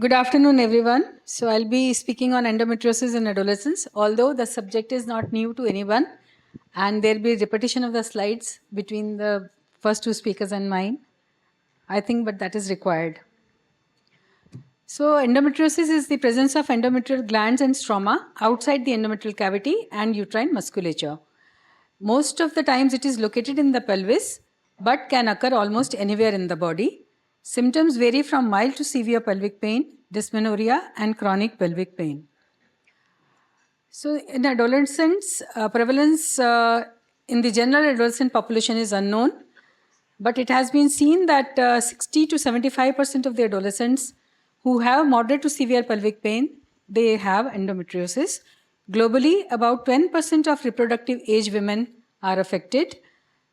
Good afternoon, everyone. So I'll be speaking on endometriosis in adolescents, although the subject is not new to anyone, and there'll be repetition of the slides between the first two speakers and mine. I think, but that is required. So endometriosis is the presence of endometrial glands and stroma outside the endometrial cavity and uterine musculature. Most of the times it is located in the pelvis, but can occur almost anywhere in the body. Symptoms vary from mild to severe pelvic pain, dysmenorrhea, and chronic pelvic pain. So in adolescents, prevalence in the general adolescent population is unknown, but it has been seen that 60 to 75% of the adolescents who have moderate to severe pelvic pain, they have endometriosis. Globally, about 10% of reproductive age women are affected.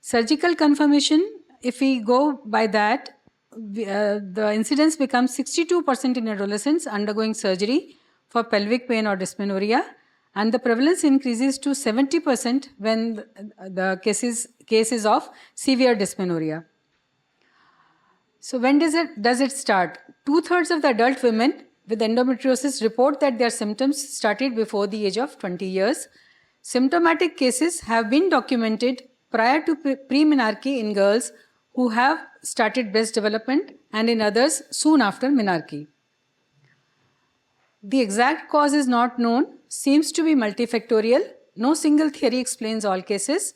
Surgical confirmation, if we go by that, the incidence becomes 62% in adolescents undergoing surgery for pelvic pain or dysmenorrhea, and the prevalence increases to 70% when the cases of severe dysmenorrhea. So when does it start? 2/3 of the adult women with endometriosis report that their symptoms started before the age of 20 years. Symptomatic cases have been documented prior to pre-menarche in girls who have started breast development, and in others soon after menarche. The exact cause is not known, seems to be multifactorial. No single theory explains all cases.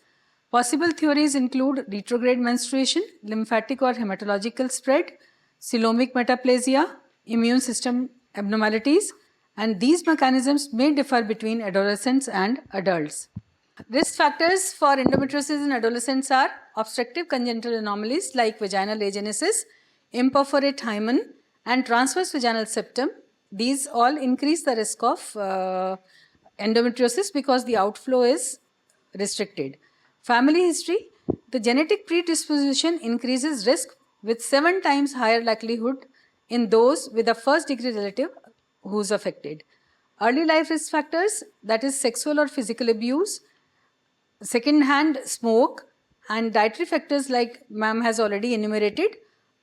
Possible theories include retrograde menstruation, lymphatic or hematological spread, coelomic metaplasia, immune system abnormalities, and these mechanisms may differ between adolescents and adults. Risk factors for endometriosis in adolescents are obstructive congenital anomalies like vaginal agenesis, imperforate hymen, and transverse vaginal septum. These all increase the risk of endometriosis because the outflow is restricted. Family history, the genetic predisposition increases risk with 7 times higher likelihood in those with a first degree relative who's affected. Early life risk factors, that is sexual or physical abuse, second-hand smoke, and dietary factors like ma'am has already enumerated,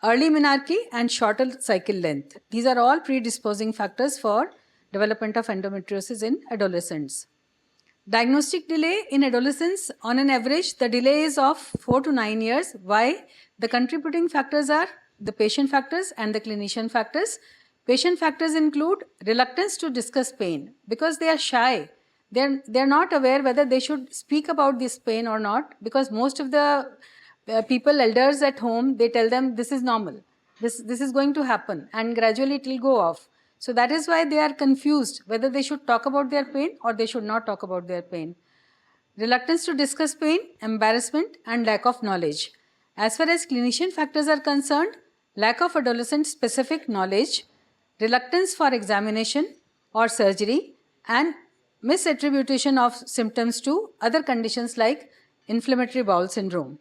early menarche and shorter cycle length. These are all predisposing factors for development of endometriosis in adolescents. Diagnostic delay in adolescents, on an average, the delay is of 4 to 9 years. Why? The contributing factors are the patient factors and the clinician factors. Patient factors include reluctance to discuss pain because they are shy. They're not aware whether they should speak about this pain or not, because most of the people, elders at home, they tell them this is normal. This is going to happen, and gradually it will go off. So that is why they are confused whether they should talk about their pain or they should not talk about their pain. Reluctance to discuss pain, embarrassment, and lack of knowledge. As far as clinician factors are concerned, lack of adolescent-specific knowledge, reluctance for examination or surgery, and misattribution of symptoms to other conditions like inflammatory bowel syndrome.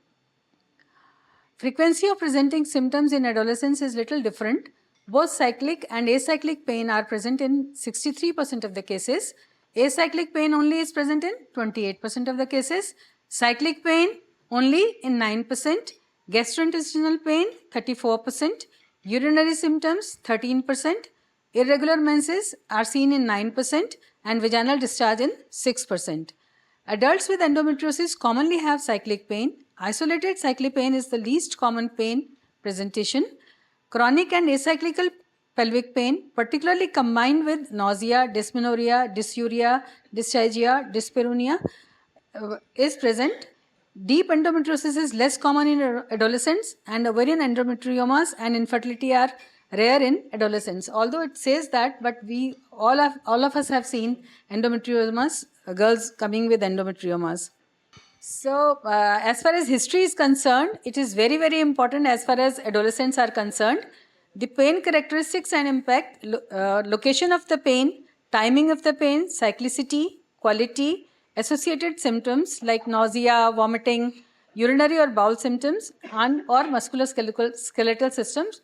Frequency of presenting symptoms in adolescence is little different. Both cyclic and acyclic pain are present in 63% of the cases. Acyclic pain only is present in 28% of the cases. Cyclic pain only in 9%. Gastrointestinal pain 34%. Urinary symptoms 13%. Irregular menses are seen in 9% and vaginal discharge in 6%. Adults with endometriosis commonly have cyclic pain. Isolated cyclic pain is the least common pain presentation. Chronic and acyclical pelvic pain, particularly combined with nausea, dysmenorrhea, dysuria, dysphagia, dyspareunia, is present. Deep endometriosis is less common in adolescents, and ovarian endometriomas and infertility are rare in adolescents. Although it says that, but we all of us have seen endometriomas, girls coming with endometriomas. So as far as history is concerned, it is very, very important as far as adolescents are concerned. The pain characteristics and impact, location of the pain, timing of the pain, cyclicity, quality, associated symptoms like nausea, vomiting, urinary or bowel symptoms, and or musculoskeletal systems,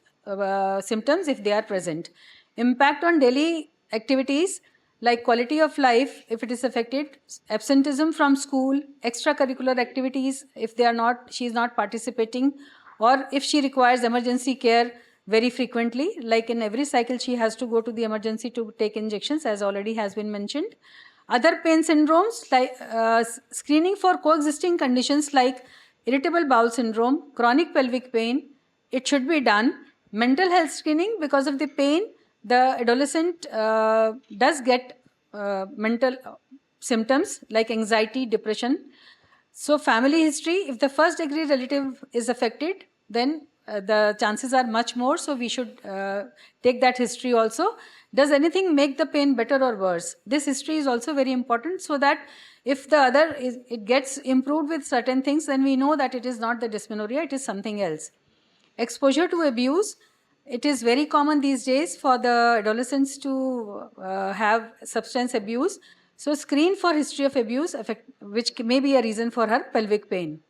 symptoms if they are present. Impact on daily activities like quality of life if it is affected, absenteeism from school, extracurricular activities if she is not participating, or if she requires emergency care, very frequently. Like in every cycle, she has to go to the emergency to take injections, as already has been mentioned. Other pain syndromes, like screening for coexisting conditions like irritable bowel syndrome, chronic pelvic pain, it should be done. Mental health screening, because of the pain, the adolescent does get mental symptoms like anxiety, depression. So family history, if the first degree relative is affected, then the chances are much more. So we should take that history also. Does anything make the pain better or worse? This history is also very important, so that if the other it gets improved with certain things, then we know that it is not the dysmenorrhea, it is something else. Exposure to abuse. It is very common these days for the adolescents to have substance abuse. So screen for history of abuse, which may be a reason for her pelvic pain.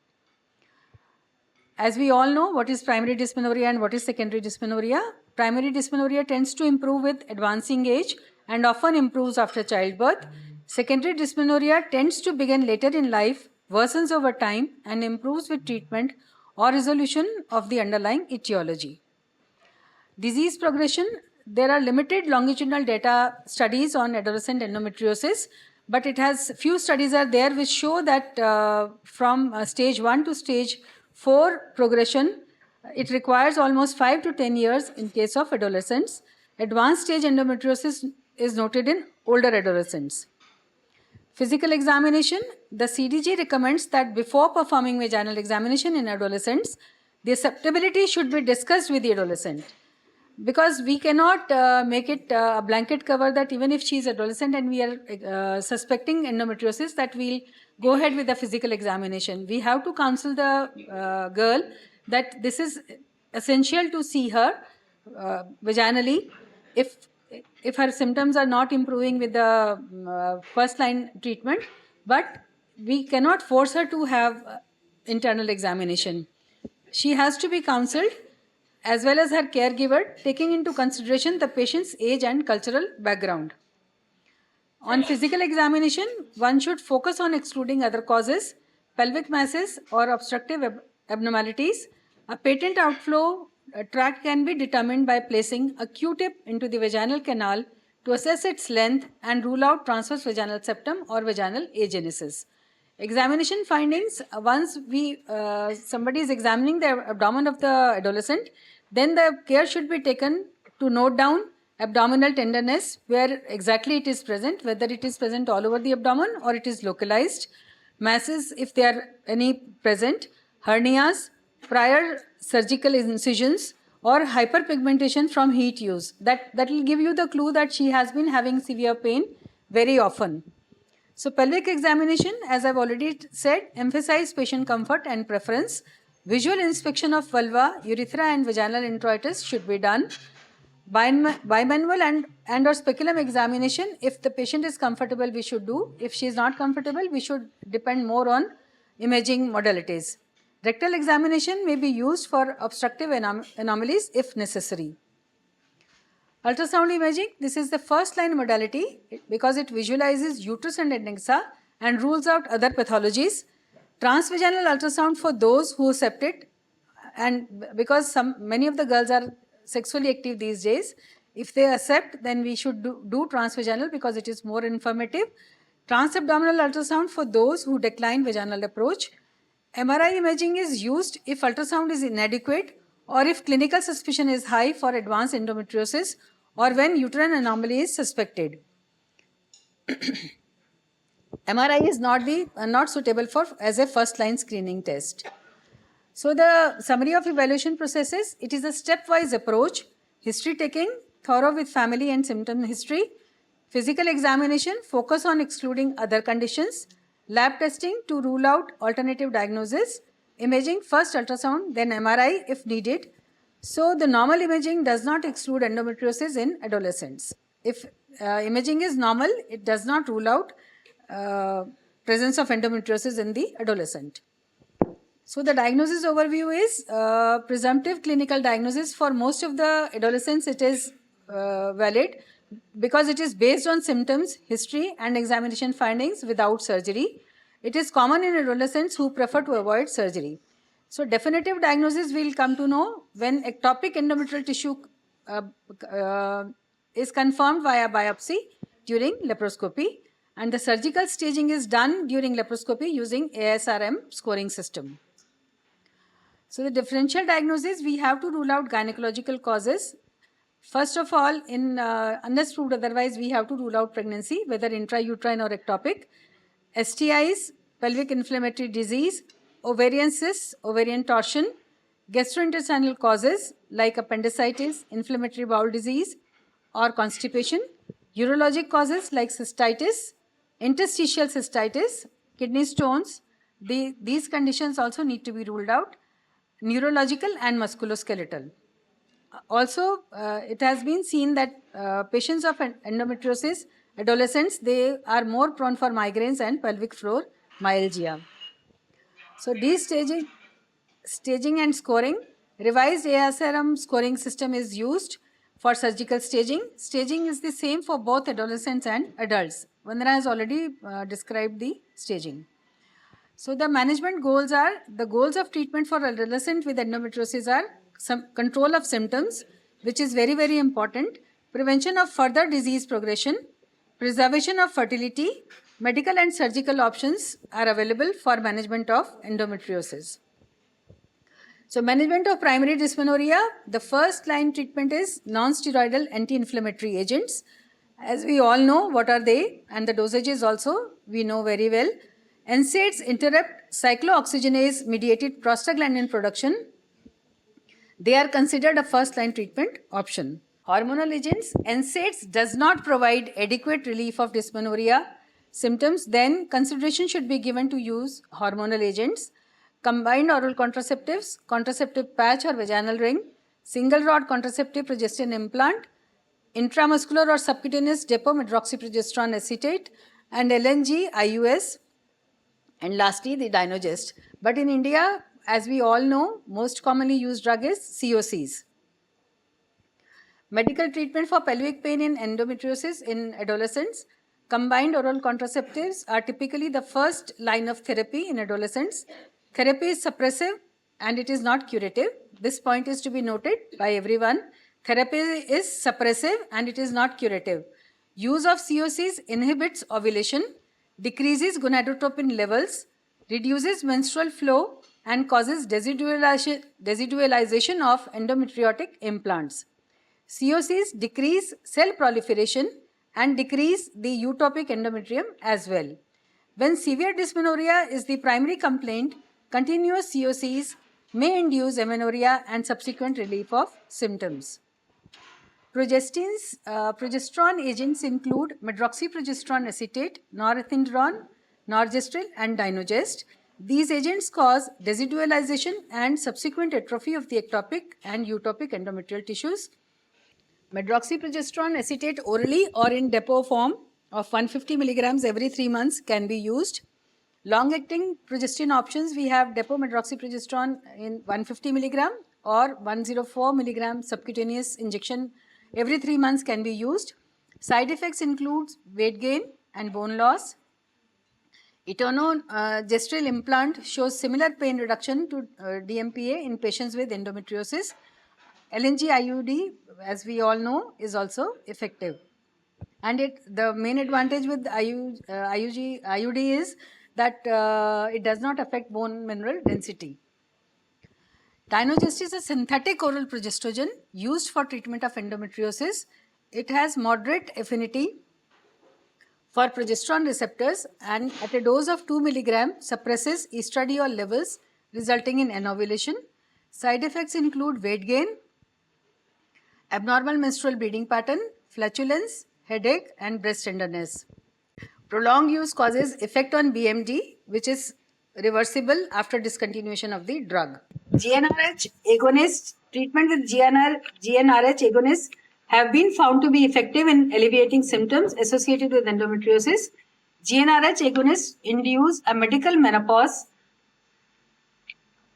As we all know, what is primary dysmenorrhea and what is secondary dysmenorrhea? Primary dysmenorrhea tends to improve with advancing age and often improves after childbirth. Secondary dysmenorrhea tends to begin later in life, worsens over time, and improves with treatment or resolution of the underlying etiology. Disease progression, there are limited longitudinal data studies on adolescent endometriosis, but it has few studies are there which show that from stage 1 to stage 4 progression, it requires almost 5 to 10 years in case of adolescents. Advanced stage endometriosis is noted in older adolescents. Physical examination, the CDG recommends that before performing vaginal examination in adolescents, the susceptibility should be discussed with the adolescent. Because we cannot make it a blanket cover that even if she is adolescent and we are suspecting endometriosis, that we'll go ahead with the physical examination. We have to counsel the girl that this is essential to see her vaginally. If her symptoms are not improving with the first line treatment, but we cannot force her to have internal examination. She has to be counseled, as well as her caregiver, taking into consideration the patient's age and cultural background. On physical examination, one should focus on excluding other causes, pelvic masses or obstructive abnormalities. A patent outflow tract can be determined by placing a Q-tip into the vaginal canal to assess its length and rule out transverse vaginal septum or vaginal agenesis. Examination findings, once somebody is examining the abdomen of the adolescent, then the care should be taken to note down abdominal tenderness, where exactly it is present, whether it is present all over the abdomen or it is localized, masses if there are any present, hernias, prior surgical incisions, or hyperpigmentation from heat use. That will give you the clue that she has been having severe pain very often. So pelvic examination, as I've already said, emphasize patient comfort and preference. Visual inspection of vulva, urethra and vaginal introitus should be done. Bimanual and or speculum examination, if the patient is comfortable, we should do. If she is not comfortable, we should depend more on imaging modalities. Rectal examination may be used for obstructive anomalies if necessary. Ultrasound imaging, this is the first line modality because it visualizes uterus and adnexa and rules out other pathologies. Transvaginal ultrasound for those who accept it, and because many of the girls are sexually active these days, if they accept, then we should do transvaginal because it is more informative. Transabdominal ultrasound for those who decline vaginal approach. MRI imaging is used if ultrasound is inadequate or if clinical suspicion is high for advanced endometriosis or when uterine anomaly is suspected. MRI is not suitable as a first line screening test. So the summary of evaluation processes, it is a stepwise approach: history taking, thorough with family and symptom history; physical examination, focus on excluding other conditions; lab testing to rule out alternative diagnosis; imaging, first ultrasound, then MRI if needed. So the normal imaging does not exclude endometriosis in adolescents. If imaging is normal, it does not rule out presence of endometriosis in the adolescent. So the diagnosis overview is presumptive clinical diagnosis. For most of the adolescents, it is valid because it is based on symptoms, history and examination findings without surgery. It is common in adolescents who prefer to avoid surgery. So definitive diagnosis we'll come to know when ectopic endometrial tissue is confirmed via biopsy during laparoscopy, and the surgical staging is done during laparoscopy using ASRM scoring system. So the differential diagnosis, we have to rule out gynecological causes. First of all, unless proved otherwise, we have to rule out pregnancy, whether intrauterine or ectopic, STIs, pelvic inflammatory disease, ovarian cysts, ovarian torsion, gastrointestinal causes like appendicitis, inflammatory bowel disease, or constipation, urologic causes like cystitis, interstitial cystitis, kidney stones. These conditions also need to be ruled out, neurological and musculoskeletal. Also, it has been seen that patients of endometriosis, adolescents, they are more prone for migraines and pelvic floor myalgia. So, staging and scoring. Revised ASRM scoring system is used for surgical staging. Staging is the same for both adolescents and adults. Vandana has already described the staging. So the management goals are, the goals of treatment for adolescent with endometriosis are some control of symptoms, which is very, very important, prevention of further disease progression, preservation of fertility, medical and surgical options are available for management of endometriosis. So management of primary dysmenorrhea, the first line treatment is non-steroidal anti-inflammatory agents. As we all know, what are they? And the dosages also, we know very well. NSAIDs interrupt cyclooxygenase mediated prostaglandin production. They are considered a first line treatment option. Hormonal agents, NSAIDs does not provide adequate relief of dysmenorrhea symptoms, then consideration should be given to use hormonal agents. Combined oral contraceptives, contraceptive patch or vaginal ring, single rod contraceptive progestin implant, intramuscular or subcutaneous depomedroxyprogesterone acetate, and LNG IUS, and lastly the Dynogest. But in India, as we all know, most commonly used drug is COCs. Medical treatment for pelvic pain in endometriosis in adolescents. Combined oral contraceptives are typically the first line of therapy in adolescents. Therapy is suppressive and it is not curative. This point is to be noted by everyone. Therapy is suppressive and it is not curative. Use of COCs inhibits ovulation, decreases gonadotropin levels, reduces menstrual flow, and causes residualization of endometriotic implants. COCs decrease cell proliferation and decrease the eutopic endometrium as well. When severe dysmenorrhea is the primary complaint, continuous COCs may induce amenorrhea and subsequent relief of symptoms. Progesterone agents include medroxyprogesterone acetate, norethindrone, norgestrel, and Dynogest. These agents cause residualization and subsequent atrophy of the ectopic and eutopic endometrial tissues. Medroxyprogesterone acetate orally or in depot form of 150 milligrams every 3 months can be used. Long-acting progestin options, we have depomedroxyprogesterone in 150 milligram or 104 milligram subcutaneous injection every 3 months can be used. Side effects include weight gain and bone loss. Etonogestrel implant shows similar pain reduction to DMPA in patients with endometriosis. LNG IUD, as we all know, is also effective. And the main advantage with IUD is that it does not affect bone mineral density. Dynogest is a synthetic oral progestogen used for treatment of endometriosis. It has moderate affinity for progesterone receptors and at a dose of 2 mg suppresses estradiol levels resulting in anovulation. Side effects include weight gain, abnormal menstrual bleeding pattern, flatulence, headache, and breast tenderness. Prolonged use causes effect on BMD, which is reversible after discontinuation of the drug. GnRH agonists, treatment with GnRH agonists have been found to be effective in alleviating symptoms associated with endometriosis. GnRH agonists induce a medical menopause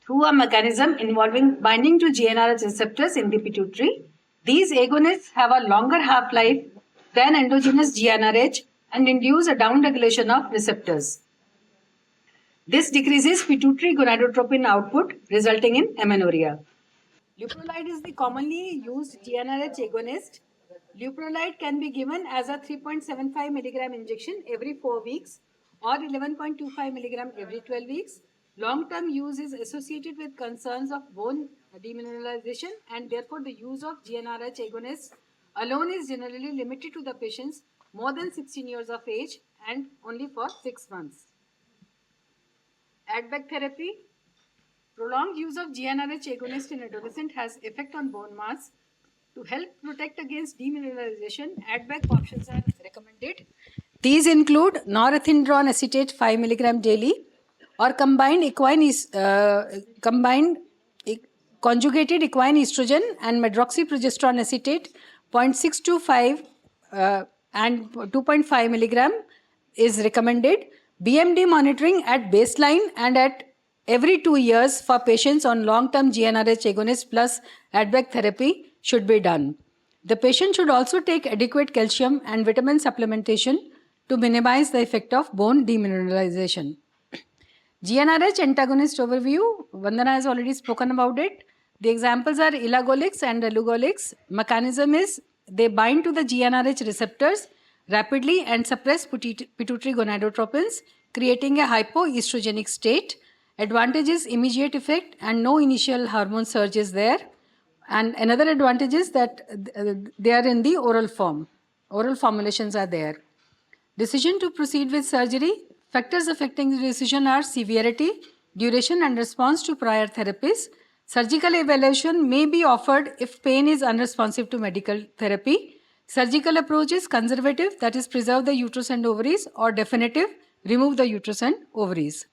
through a mechanism involving binding to GnRH receptors in the pituitary. These agonists have a longer half-life than endogenous GnRH and induce a downregulation of receptors. This decreases pituitary gonadotropin output, resulting in amenorrhea. Leuprolide is the commonly used GnRH agonist. Leuprolide can be given as a 3.75 milligram injection every 4 weeks or 11.25 milligram every 12 weeks. Long-term use is associated with concerns of bone demineralization, and therefore the use of GnRH agonists alone is generally limited to the patients more than 16 years of age and only for 6 months. Add-back therapy. Prolonged use of GnRH agonist in adolescent has effect on bone mass. To help protect against demineralization, add-back options are recommended. These include norethindrone acetate 5 milligram daily or conjugated equine estrogen and medroxyprogesterone acetate 0.625 and 2.5 milligram is recommended. BMD monitoring at baseline and at every 2 years for patients on long-term GnRH agonist plus add-back therapy should be done. The patient should also take adequate calcium and vitamin supplementation to minimize the effect of bone demineralization. GnRH antagonist overview, Vandana has already spoken about it. The examples are elagolix and elugolix. Mechanism is they bind to the GnRH receptors rapidly and suppress pituitary gonadotropins, creating a hypoestrogenic state. Advantage is immediate effect and no initial hormone surge is there. And another advantage is that they are in the oral form. Oral formulations are there. Decision to proceed with surgery. Factors affecting the decision are severity, duration and response to prior therapies. Surgical evaluation may be offered if pain is unresponsive to medical therapy. Surgical approach is conservative, that is preserve the uterus and ovaries, or definitive, remove the uterus and ovaries.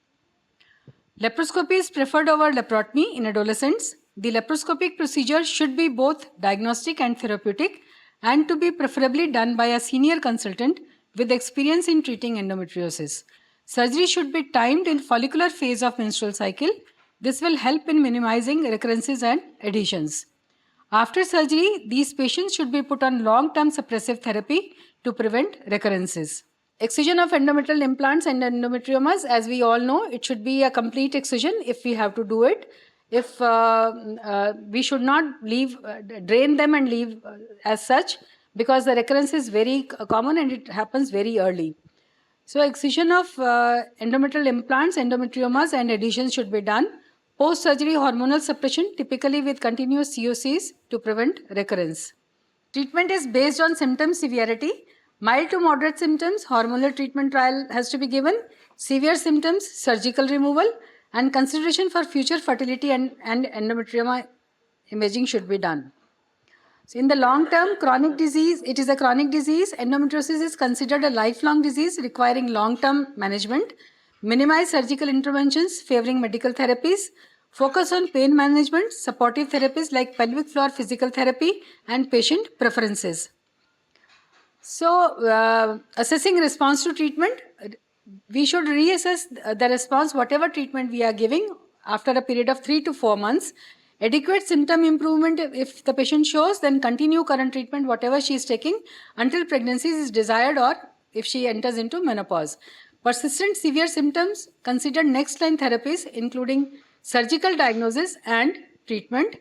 Laparoscopy is preferred over laparotomy in adolescents. The laparoscopic procedure should be both diagnostic and therapeutic and to be preferably done by a senior consultant with experience in treating endometriosis. Surgery should be timed in follicular phase of menstrual cycle. This will help in minimizing recurrences and adhesions. After surgery, these patients should be put on long-term suppressive therapy to prevent recurrences. Excision of endometrial implants and endometriomas, as we all know, it should be a complete excision if we have to do it. If we should not leave, drain them and leave as such, because the recurrence is very common and it happens very early. So excision of endometrial implants, endometriomas and adhesions should be done. Post-surgery hormonal suppression, typically with continuous COCs to prevent recurrence. Treatment is based on symptom severity. Mild to moderate symptoms, hormonal treatment trial has to be given. Severe symptoms, surgical removal, and consideration for future fertility and endometrioma imaging should be done. So in the long term, chronic disease, it is a chronic disease. Endometriosis is considered a lifelong disease requiring long-term management. Minimize surgical interventions, favoring medical therapies. Focus on pain management, supportive therapies like pelvic floor physical therapy, and patient preferences. So, assessing response to treatment, we should reassess the response, whatever treatment we are giving, after a period of 3 to 4 months. Adequate symptom improvement, if the patient shows, then continue current treatment, whatever she is taking, until pregnancy is desired or if she enters into menopause. Persistent severe symptoms, consider next line therapies, including surgical diagnosis and treatment.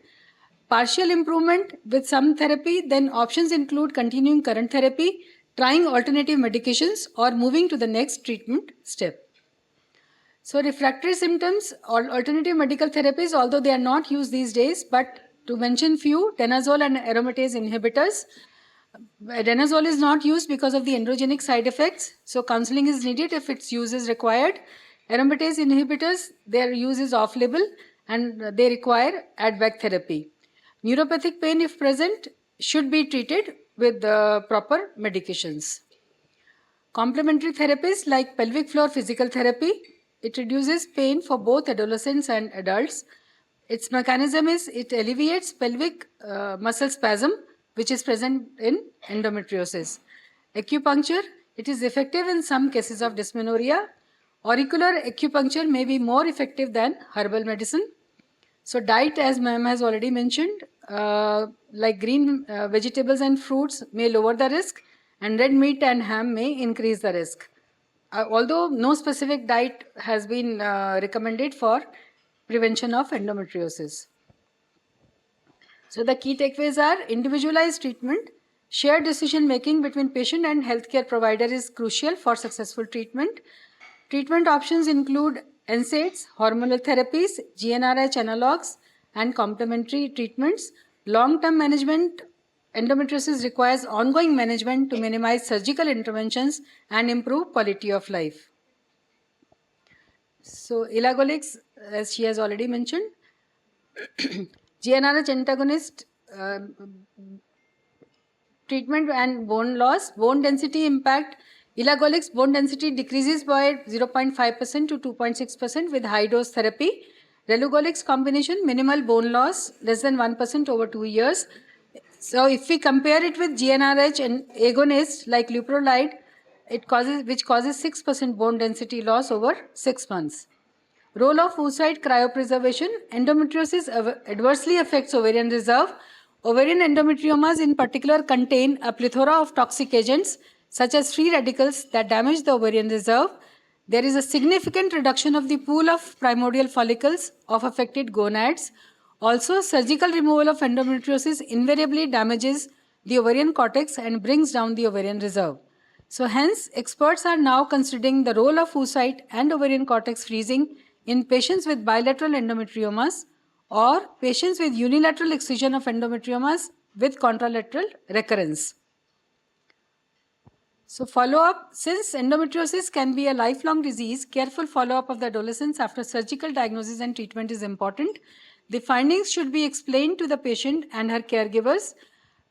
Partial improvement with some therapy, then options include continuing current therapy, trying alternative medications, or moving to the next treatment step. So refractory symptoms or alternative medical therapies, although they are not used these days, but to mention few, tenazole and aromatase inhibitors. Tenazole is not used because of the androgenic side effects, so counseling is needed if its use is required. Aromatase inhibitors, their use is off-label and they require add-back therapy. Neuropathic pain, if present, should be treated with proper medications. Complementary therapies like pelvic floor physical therapy, it reduces pain for both adolescents and adults. Its mechanism is it alleviates pelvic muscle spasm, which is present in endometriosis. Acupuncture, it is effective in some cases of dysmenorrhea. Auricular acupuncture may be more effective than herbal medicine. So diet, as ma'am has already mentioned, like green vegetables and fruits may lower the risk, and red meat and ham may increase the risk. although no specific diet has been recommended for prevention of endometriosis. So the key takeaways are individualized treatment, shared decision making between patient and healthcare provider is crucial for successful treatment. Treatment options include NSAIDs, hormonal therapies, GnRH analogs, and complementary treatments. Long-term management endometriosis requires ongoing management to minimize surgical interventions and improve quality of life. So elagolix, as she has already mentioned, GnRH antagonist treatment and bone loss, bone density impact. Elagolix bone density decreases by 0.5% to 2.6% with high dose therapy. Relugolix combination, minimal bone loss, less than 1% over 2 years. So if we compare it with GnRH and agonist like leuprolide, which causes 6% bone density loss over 6 months. Role of oocyte cryopreservation. Endometriosis adversely affects ovarian reserve. Ovarian endometriomas in particular contain a plethora of toxic agents such as free radicals that damage the ovarian reserve. There is a significant reduction of the pool of primordial follicles of affected gonads. Also, surgical removal of endometriosis invariably damages the ovarian cortex and brings down the ovarian reserve. So hence, experts are now considering the role of oocyte and ovarian cortex freezing in patients with bilateral endometriomas or patients with unilateral excision of endometriomas with contralateral recurrence. So follow-up, since endometriosis can be a lifelong disease, careful follow-up of the adolescents after surgical diagnosis and treatment is important. The findings should be explained to the patient and her caregivers.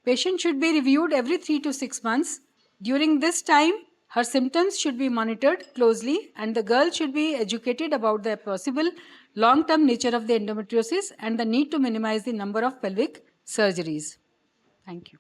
Patient should be reviewed every 3 to 6 months. During this time, her symptoms should be monitored closely and the girl should be educated about the possible long-term nature of the endometriosis and the need to minimize the number of pelvic surgeries. Thank you.